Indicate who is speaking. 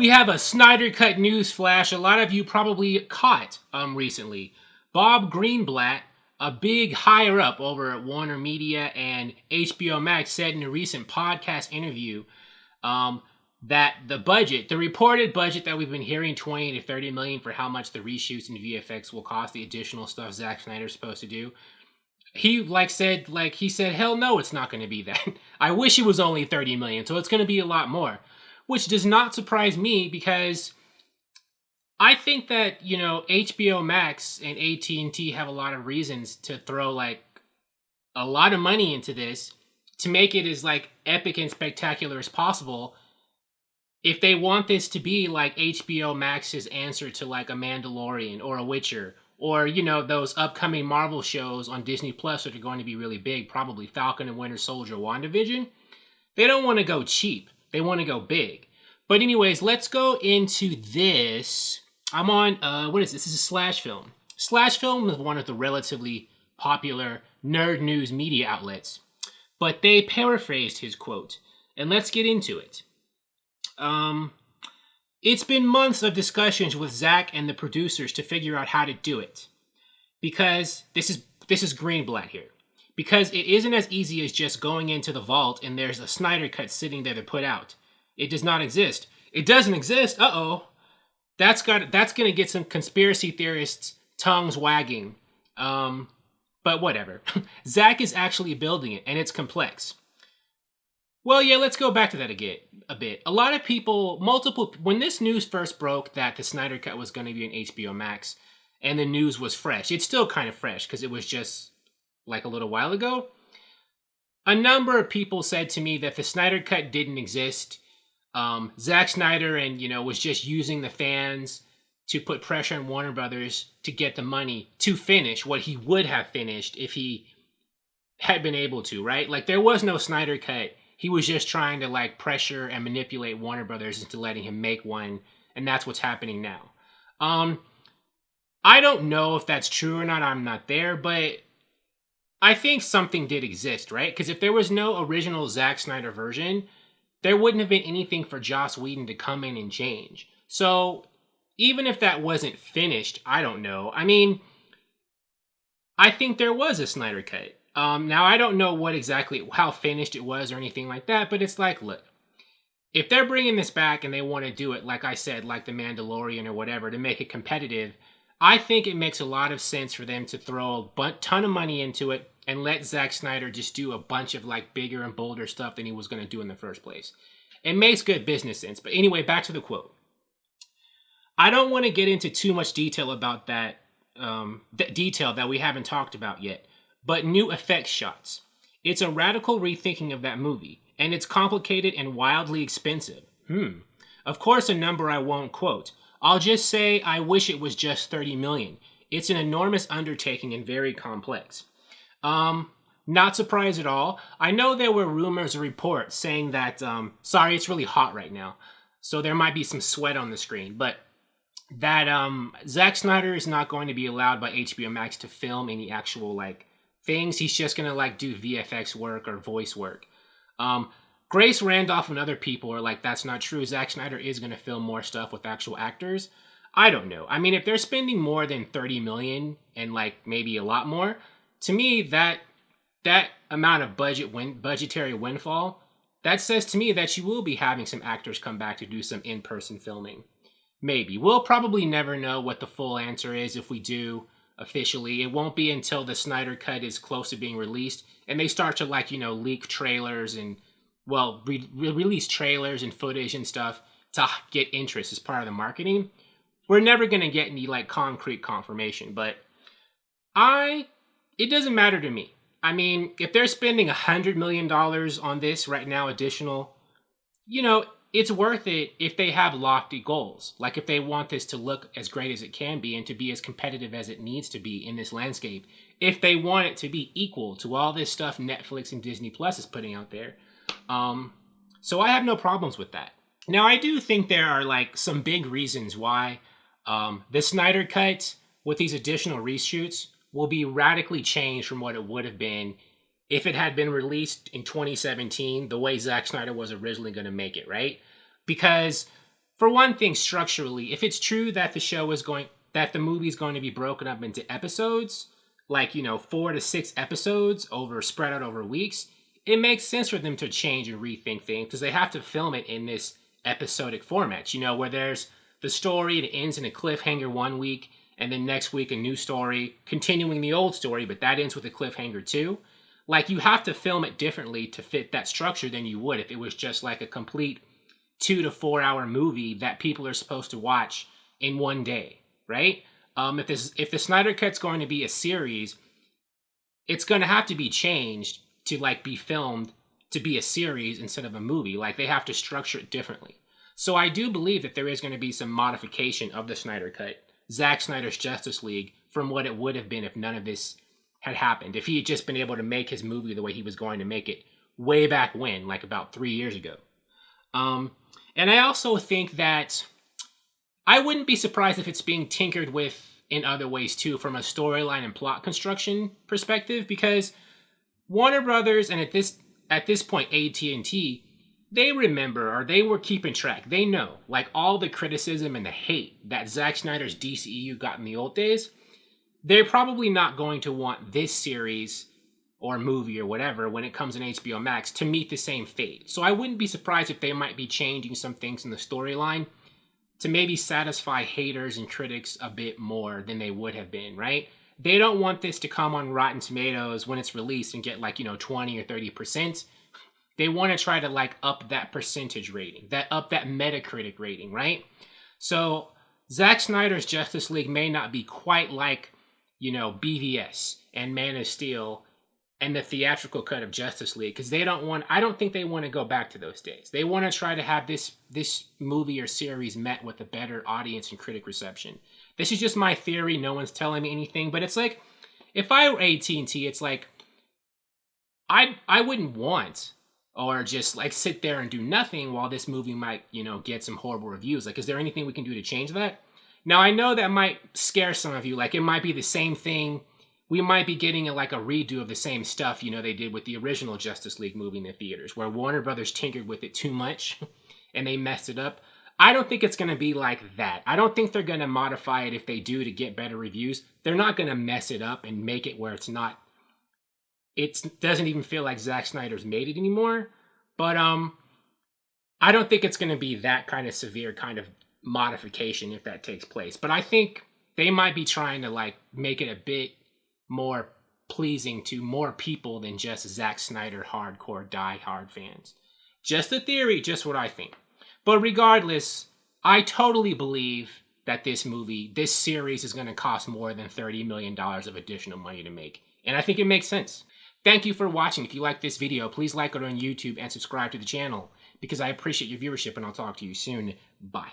Speaker 1: We have a Snyder Cut news flash. A lot of you probably caught recently. Bob Greenblatt, a big higher up over at WarnerMedia and HBO Max, said in a recent podcast interview that the reported budget that we've been hearing, 20 to 30 million for how much the reshoots and VFX will cost, the additional stuff Zack Snyder's supposed to do. He said, hell no, it's not going to be that. I wish it was only 30 million, so it's going to be a lot more. Which does not surprise me because I think that, HBO Max and AT&T have a lot of reasons to throw a lot of money into this to make it as epic and spectacular as possible. If they want this to be like HBO Max's answer to a Mandalorian or a Witcher or, those upcoming Marvel shows on Disney Plus that are going to be really big, probably Falcon and Winter Soldier, WandaVision, they don't want to go cheap. They want to go big. But anyways, let's go into this. I'm on, what is this? This is Slash Film. Slash Film is one of the relatively popular nerd news media outlets. But they paraphrased his quote. And let's get into it. It's been months of discussions with Zack and the producers to figure out how to do it. Because, this is Greenblatt here. Because it isn't as easy as just going into the vault and there's a Snyder Cut sitting there to put out. It does not exist. It doesn't exist. Uh-oh. That's going to get some conspiracy theorists' tongues wagging. But whatever. Zack is actually building it, and it's complex. Well, yeah, let's go back to that again a bit. A lot of people, when this news first broke that the Snyder Cut was going to be on HBO Max, and the news was fresh. It's still kind of fresh, because it was just a little while ago. A number of people said to me that the Snyder Cut didn't exist. Zack Snyder was just using the fans to put pressure on Warner Brothers to get the money to finish what he would have finished if he had been able to, right? There was no Snyder Cut. He was just trying to pressure and manipulate Warner Brothers into letting him make one, and that's what's happening now. I don't know if that's true or not. I'm not there, but I think something did exist, right? Because if there was no original Zack Snyder version, there wouldn't have been anything for Joss Whedon to come in and change. So even if that wasn't finished, I don't know. I mean, I think there was a Snyder Cut. Now, I don't know how finished it was or anything like that, but it's look, if they're bringing this back and they want to do it, like I said, like The Mandalorian or whatever, to make it competitive, I think it makes a lot of sense for them to throw a ton of money into it and let Zack Snyder just do a bunch of bigger and bolder stuff than he was going to do in the first place. It makes good business sense. But anyway, back to the quote. I don't want to get into too much detail about that, detail that we haven't talked about yet, but new effects shots. It's a radical rethinking of that movie, and it's complicated and wildly expensive. Of course, a number I won't quote. I'll just say I wish it was just 30 million. It's an enormous undertaking and very complex. Not surprised at all. I know there were rumors or reports saying that, sorry, it's really hot right now, so there might be some sweat on the screen, but that Zack Snyder is not going to be allowed by HBO Max to film any actual things. He's just gonna do VFX work or voice work. Grace Randolph and other people are that's not true. Zack Snyder is gonna film more stuff with actual actors. I don't know. I mean, if they're spending more than 30 million and maybe a lot more, to me that amount of budgetary windfall, that says to me that you will be having some actors come back to do some in-person filming. Maybe. We'll probably never know what the full answer is if we do officially. It won't be until the Snyder Cut is close to being released and they start to leak trailers and release trailers and footage and stuff to get interest as part of the marketing. We're never going to get any concrete confirmation, but it doesn't matter to me. I mean, if they're spending $100 million on this right now, additional, it's worth it if they have lofty goals. If they want this to look as great as it can be and to be as competitive as it needs to be in this landscape. If they want it to be equal to all this stuff Netflix and Disney Plus is putting out there. So I have no problems with that. Now, I do think there are some big reasons why the Snyder Cut with these additional reshoots will be radically changed from what it would have been if it had been released in 2017, the way Zack Snyder was originally going to make it, right? Because for one thing, structurally, if it's true that the movie is going to be broken up into episodes, like, 4 to 6 episodes spread out over weeks, it makes sense for them to change and rethink things because they have to film it in this episodic format, where there's the story, it ends in a cliffhanger one week, and then next week a new story, continuing the old story, but that ends with a cliffhanger too. Like, you have to film it differently to fit that structure than you would if it was just like a complete 2 to 4 hour movie that people are supposed to watch in one day, right? If the Snyder Cut's going to be a series, it's going to have to be changed to like be filmed to be a series instead of a movie. Like, they have to structure it differently. So I do believe that there is going to be some modification of the Snyder Cut, Zack Snyder's Justice League, from what it would have been if none of this had happened. If he had just been able to make his movie the way he was going to make it way back when, like about 3 years ago. And I also think that I wouldn't be surprised if it's being tinkered with in other ways too, from a storyline and plot construction perspective, because Warner Brothers and at this point AT&T, they remember, or they were keeping track. They know, like, all the criticism and the hate that Zack Snyder's DCEU got in the old days. They're probably not going to want this series or movie or whatever when it comes in HBO Max to meet the same fate. So I wouldn't be surprised if they might be changing some things in the storyline to maybe satisfy haters and critics a bit more than they would have been, right? They don't want this to come on Rotten Tomatoes when it's released and get like, 20 or 30%. They want to try to like up that percentage rating, that Metacritic rating, right? So Zack Snyder's Justice League may not be quite like, BVS and Man of Steel and the theatrical cut of Justice League, because I don't think they want to go back to those days. They want to try to have this movie or series met with a better audience and critic reception. This is just my theory. No one's telling me anything, but it's like, if I were AT&T, it's like, I wouldn't want, or just like sit there and do nothing while this movie might, get some horrible reviews. Like, is there anything we can do to change that? Now, I know that might scare some of you. Like, it might be the same thing. We might be getting a redo of the same stuff, they did with the original Justice League movie in the theaters, where Warner Brothers tinkered with it too much and they messed it up. I don't think it's going to be like that. I don't think they're going to modify it if they do to get better reviews. They're not going to mess it up and make it where it doesn't even feel like Zack Snyder's made it anymore. But I don't think it's going to be that kind of severe kind of modification if that takes place. But I think they might be trying to make it a bit more pleasing to more people than just Zack Snyder hardcore die-hard fans. Just a theory, just what I think. But regardless, I totally believe that this series is going to cost more than $30 million of additional money to make. And I think it makes sense. Thank you for watching. If you like this video, please like it on YouTube and subscribe to the channel because I appreciate your viewership, and I'll talk to you soon. Bye.